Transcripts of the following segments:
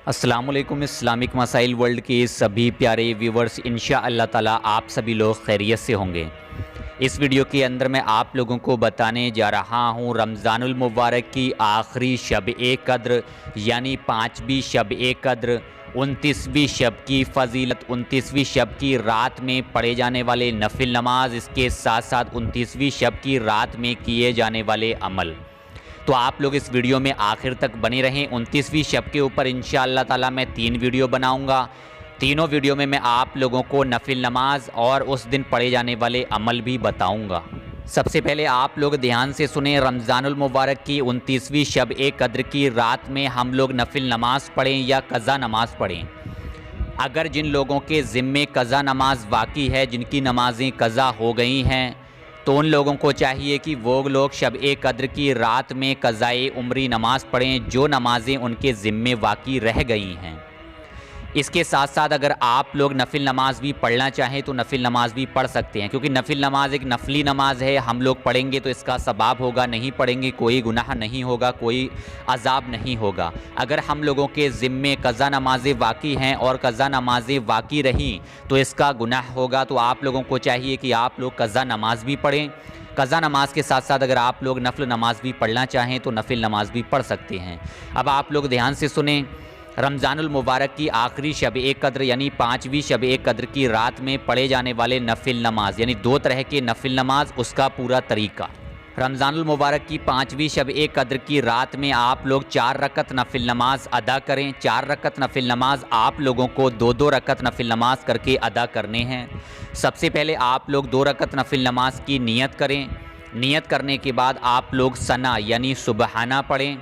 अस्सलामुअलैकुम। इस्लामिक मसाइल वर्ल्ड के सभी प्यारे व्यूवर्स, इंशाअल्लाह ताला आप सभी लोग खैरियत से होंगे। इस वीडियो के अंदर मैं आप लोगों को बताने जा रहा हूँ रमज़ानुल मुबारक की आखिरी शब-ए कद्र यानी 5वीं शब-ए कद्र, 29वीं शब की फ़जीलत, 29वीं शब की रात में पढ़े जाने वाले नफिल नमाज, इसके साथ साथ 29वीं शब की रात में किए जाने वाले अमल। तो आप लोग इस वीडियो में आखिर तक बने रहें। 29वीं शब के ऊपर इंशाअल्लाह ताला मैं 3 वीडियो बनाऊंगा। तीनों वीडियो में मैं आप लोगों को नफिल नमाज और उस दिन पढ़े जाने वाले अमल भी बताऊंगा। सबसे पहले आप लोग ध्यान से सुने। रमज़ानुल मुबारक की 29वीं शब-ए कद्र की रात में हम लोग नफिल नमाज पढ़ें या कज़ा नमाज पढ़ें। अगर जिन लोगों के ज़िम्मे कज़ा नमाज वाक़ई है, जिनकी नमाज़ें कज़ा हो गई हैं, तो उन लोगों को चाहिए कि वो लोग शब-ए कद्र की रात में क़ज़ाए उम्री नमाज़ पढ़ें, जो नमाज़ें उनके ज़िम्मे वाक़ई रह गई हैं। इसके साथ साथ अगर आप लोग नफिल नमाज भी पढ़ना चाहें तो नफिल नमाज भी पढ़ सकते हैं, क्योंकि नफिल नमाज एक नफली नमाज है। हम लोग पढ़ेंगे तो इसका सवाब होगा, नहीं पढ़ेंगे कोई गुनाह नहीं होगा, कोई अजाब नहीं होगा। अगर हम लोगों के ज़िम्मे कज़ा नमाज़ें वाक़ई हैं और कज़ा नमाज़ें वाक़ई रहीं तो इसका गुनाह होगा। तो आप लोगों को चाहिए कि आप लोग कज़ा नमाज भी पढ़ें। कज़ा नमाज के साथ साथ अगर आप लोग नफिल नमाज भी पढ़ना चाहें तो नफिल नमाज भी पढ़ सकते हैं। अब आप लोग ध्यान से सुने। रमज़ानुल मुबारक की आखिरी शब-ए कद्र यानी 5वीं शब-ए कद्र की रात में पढ़े जाने वाले नफिल नमाज यानी 2 तरह के नफिल नमाज, उसका पूरा तरीका। रमज़ानुल मुबारक की 5वीं शब-ए कद्र की रात में आप लोग 4 रकत नफिल नमाज अदा करें। 4 रकत नफिल नमाज आप लोगों को 2-2 रकत नफिल नमाज करके अदा करने हैं। सबसे पहले आप लोग 2 रकत नफिल नमाज की नियत करें। नियत करने के बाद आप लोग सना यानी सुबहाना पढ़ें।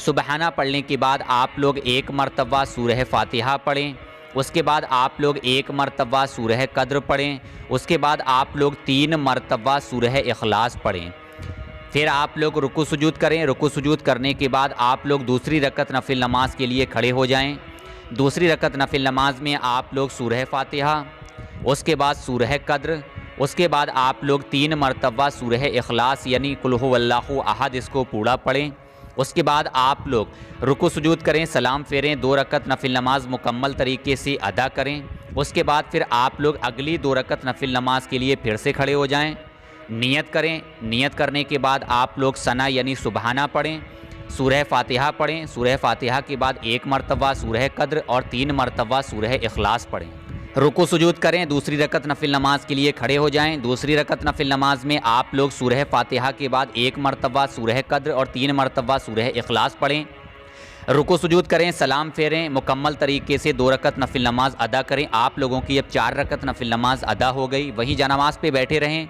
सुबहाना पढ़ने के बाद आप लोग 1 मरतबा सूरह फातिहा पढ़ें। उसके बाद आप लोग 1 मरतबा सूरह कद्र पढ़ें। उसके बाद आप लोग 3 मरतबा सूरह इखलास पढ़ें। फिर आप लोग रुकू सुजूद करें। रुकू सुजूद करने के बाद आप लोग दूसरी रकत नफिल नमाज के लिए खड़े हो जाएं। दूसरी रकत नफिल नमाज में आप लोग सूरह फातिहा, उसके बाद सूरह कद्र, उसके बाद आप लोग 3 मरतबा सूरह इखलास यानी कुल हुवल्लाहु अहद इसको पूरा पढ़ें। उसके बाद आप लोग रुकू सुजूद करें, सलाम फेरें, 2 रकत नफिल नमाज मुकम्मल तरीके से अदा करें। उसके बाद फिर आप लोग अगली 2 रकत नफिल नमाज के लिए फिर से खड़े हो जाएं। नियत करें। नियत करने के बाद आप लोग सना यानी सुबहाना पढ़ें, सूरह फातिहा पढ़ें। सूरह फातिहा के बाद 1 मरतबा सूरह कद्र और 3 मरतबा सूरह इखलास पढ़ें। रुकू सुजूद करें। दूसरी रकत नफिल नमाज के लिए खड़े हो जाएं। दूसरी रकत नफिल नमाज में आप लोग सूरह फातिहा के बाद 1 मरतबा सूरह कद्र और 3 मरतबा सूरह इखलास पढ़ें। रुकू सुजूद करें, सलाम फेरें, मुकम्मल तरीके से 2 रकत नफिल नमाज अदा करें। आप लोगों की अब 4 रकत नफिल नमाज अदा हो गई। वहीं जनामाज़ पे बैठे रहें।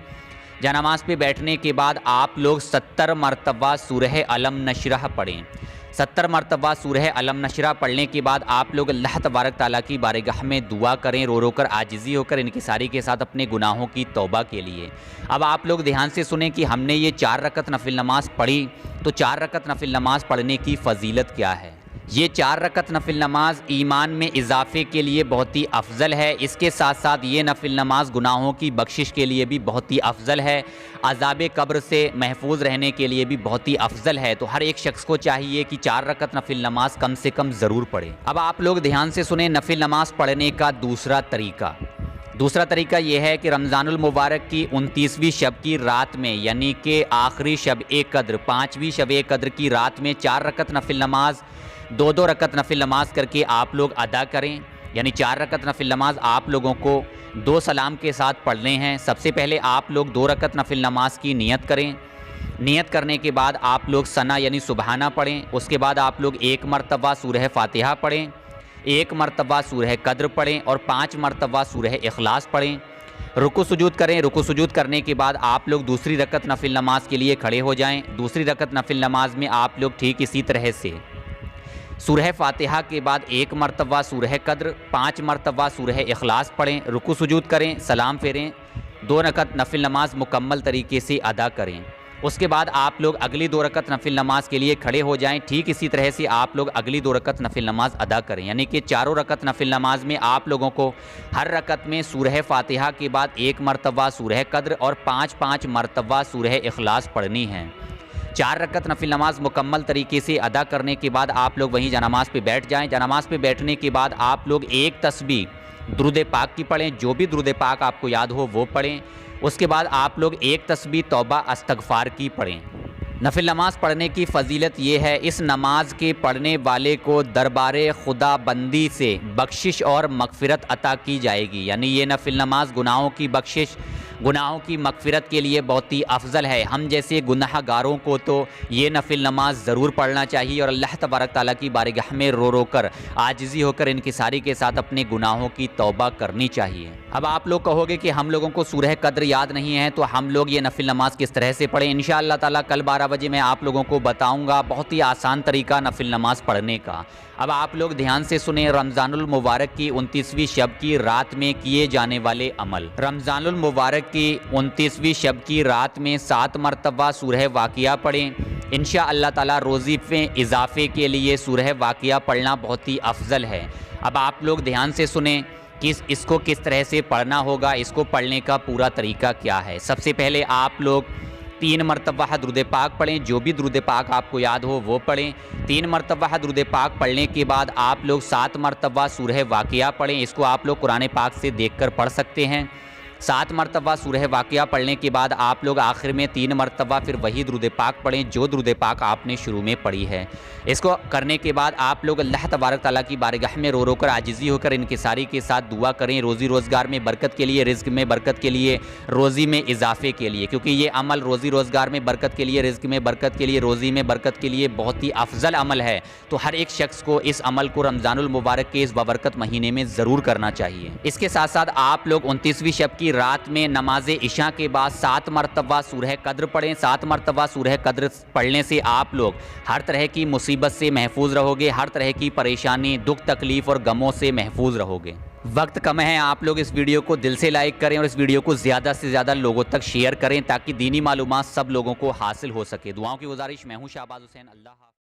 जनामाज़ पे बैठने के बाद आप लोग 70 मरतबा सूरह अलम नशरह पढ़ें। 70 मरतबा सूरह अलम नशरा पढ़ने के बाद आप लोग अल्लाह तबारक ताला की बारगाह में दुआ करें, रो रो कर, आजिज़ी होकर, इनकिसारी के साथ अपने गुनाहों की तौबा के लिए। अब आप लोग ध्यान से सुने कि हमने ये 4 रकत नफिल नमाज पढ़ी, तो 4 रकत नफिल नमाज पढ़ने की फ़जीलत क्या है। ये 4 रकत नफिल नमाज ईमान में इजाफ़े के लिए बहुत ही अफजल है। इसके साथ साथ ये नफिल नमाज गुनाहों की बख्शिश के लिए भी बहुत ही अफजल है। अज़ाब कब्र से महफूज रहने के लिए भी बहुत ही अफजल है। तो हर एक शख्स को चाहिए कि 4 रकत नफिल नमाज कम से कम ज़रूर पढ़े। अब आप लोग ध्यान से सुने नफिल नमाज पढ़ने का दूसरा तरीका। दूसरा तरीका यह है कि रमज़ानुल मुबारक की 29वीं शब की रात में यानी कि आखिरी शब-ए कद्र 5वीं शब-ए कद्र की रात में 4 रकत नफिल नमाज 2-2 रकत नफिल नमाज करके आप लोग अदा करें। यानी 4 रकत नफिल नमाज आप लोगों को 2 सलाम के साथ पढ़ने हैं। सबसे पहले आप लोग 2 रकत नफिल नमाज की नियत करें। नियत करने के बाद आप लोग सना यानी सुबहाना पढ़ें। उसके बाद आप लोग 1 मरतबा सूरह फातिहा पढ़ें, 1 मरतबा सूरह कद्र पढ़ें और 5 मरतबा सूरह इखलास पढ़ें। रुकू सुजूद करें। रुकू सुजूद करने के बाद आप लोग दूसरी रकत नफिल नमाज के लिए खड़े हो जाएं। दूसरी रकत नफिल नमाज में आप लोग ठीक इसी तरह से सूरह फातिहा के बाद 1 मरतबा सूरह कद्र, 5 मरतबा सूरह इखलास पढ़ें। रुकू सुजूद करें, सलाम फेरें, 2 रकत नफिल नमाज मुकम्मल तरीके से अदा करें। उसके बाद आप लोग अगली 2 रकत नफिल नमाज के लिए खड़े हो जाएं। ठीक इसी तरह से आप लोग अगली 2 रकत नफिल नमाज अदा करें। यानी कि 4 रकत नफिल नमाज में आप लोगों को हर रकत में सूरह फातिहा के बाद 1 मरतबा सूरह कद्र और 5-5 मरतबा सूरह इखलास पढ़नी है। 4 रकत नफिल नमाज मुकम्मल तरीके से अदा करने के बाद आप लोग वहीं जनामाज पे बैठ जाएं। जनामाज पे बैठने के बाद आप लोग एक तस्बीह दुरूद पाक की पढ़ें, जो भी दुरूद पाक आपको याद हो वो पढ़ें। उसके बाद आप लोग एक तस्बीह तौबा इस्तगफार की पढ़ें। नफिल नमाज पढ़ने की फ़जीलत ये है, इस नमाज के पढ़ने वाले को दरबारे खुदा बंदी से बख्शिश और मगफ़िरत अता की जाएगी। यानी ये नफिल नमाज गुनाहों की बख्शिश, गुनाहों की मगफ़िरत के लिए बहुत ही अफजल है। हम जैसे गुनाहगारों को तो ये नफिल नमाज ज़रूर पढ़ना चाहिए और अल्लाह तबारक ताला की बारगाह में रो रो कर आजिज़ी होकर इनकिसारी के साथ अपने गुनाहों की तौबा करनी चाहिए। अब आप लोग कहोगे कि हम लोगों को सूरह कद्र याद नहीं है, तो हम लोग ये नफिल नमाज किस तरह से पढ़ें। इंशाअल्लाह ताला कल 12 बजे मैं आप लोगों को बताऊँगा बहुत ही आसान तरीका नफिल नमाज पढ़ने का। अब आप लोग ध्यान से सुने, रमज़ानुल मुबारक की 29वीं शब की रात में किए जाने वाले अमल। रमज़ानुल मुबारक की 29वीं शब की रात में 7 मरतबा सूरह वाक़िया पढ़ें। इंशाअल्लाह ताला रोज़ी में इजाफ़े के लिए सूरह वाक़िया पढ़ना बहुत ही अफजल है। अब आप लोग ध्यान से सुने कि इसको किस तरह से पढ़ना होगा, इसको पढ़ने का पूरा तरीका क्या है। सबसे पहले आप लोग 3 मरतबा दुरूद पाक पढ़ें, जो भी दुरूद पाक आपको याद हो वो पढ़ें। 3 मरतबा दुरूद पाक पढ़ने के बाद आप लोग 7 मरतबा सूरह वाक़िया पढ़ें। इसको आप लोग कुरान पाक से देखकर पढ़ सकते हैं। 7 मरतबा सूरह वाक़िया पढ़ने के बाद आप लोग आखिर में 3 मरतबा फिर वही दुरूद पाक पढ़ें जो दुरूद पाक आपने शुरू में पढ़ी है। इसको करने के बाद आप लोग अल्लाह तबारक ताला की बारगाह में रो रो कर आजिज़ी होकर इनकिसारी के साथ दुआ करें, रोज़ी रोज़गार में बरकत के लिए, रिज़्क़ में बरकत के लिए, रोज़ी में इजाफ़े के लिए, क्योंकि ये अमल रोज़ी रोज़गार में बरकत के लिए, रिज़्क़ में बरकत के लिए, रोज़ी में बरकत के लिए बहुत ही अफजल अमल है। तो हर एक शख्स को इस अमल को रमज़ानुल मुबारक के इस बाबरकत महीने में ज़रूर करना चाहिए। इसके साथ साथ आप लोग 29वीं शब की रात में नमाज इशा के बाद 7 मरतबा सूरह कद्र पढ़ें। 7 मरतबा सूरह कद्र पढ़ने से आप लोग हर तरह की मुसीबत से महफूज रहोगे, हर तरह की परेशानी, दुख, तकलीफ़ और गमों से महफूज रहोगे। वक्त कम है, आप लोग इस वीडियो को दिल से लाइक करें और इस वीडियो को ज़्यादा से ज़्यादा लोगों तक शेयर करें ताकि दीनी मालूमात सब लोगों को हासिल हो सके। दुआओं की गुजारिश, मैं हूँ शाहबाज हुसैन। अल्लाह।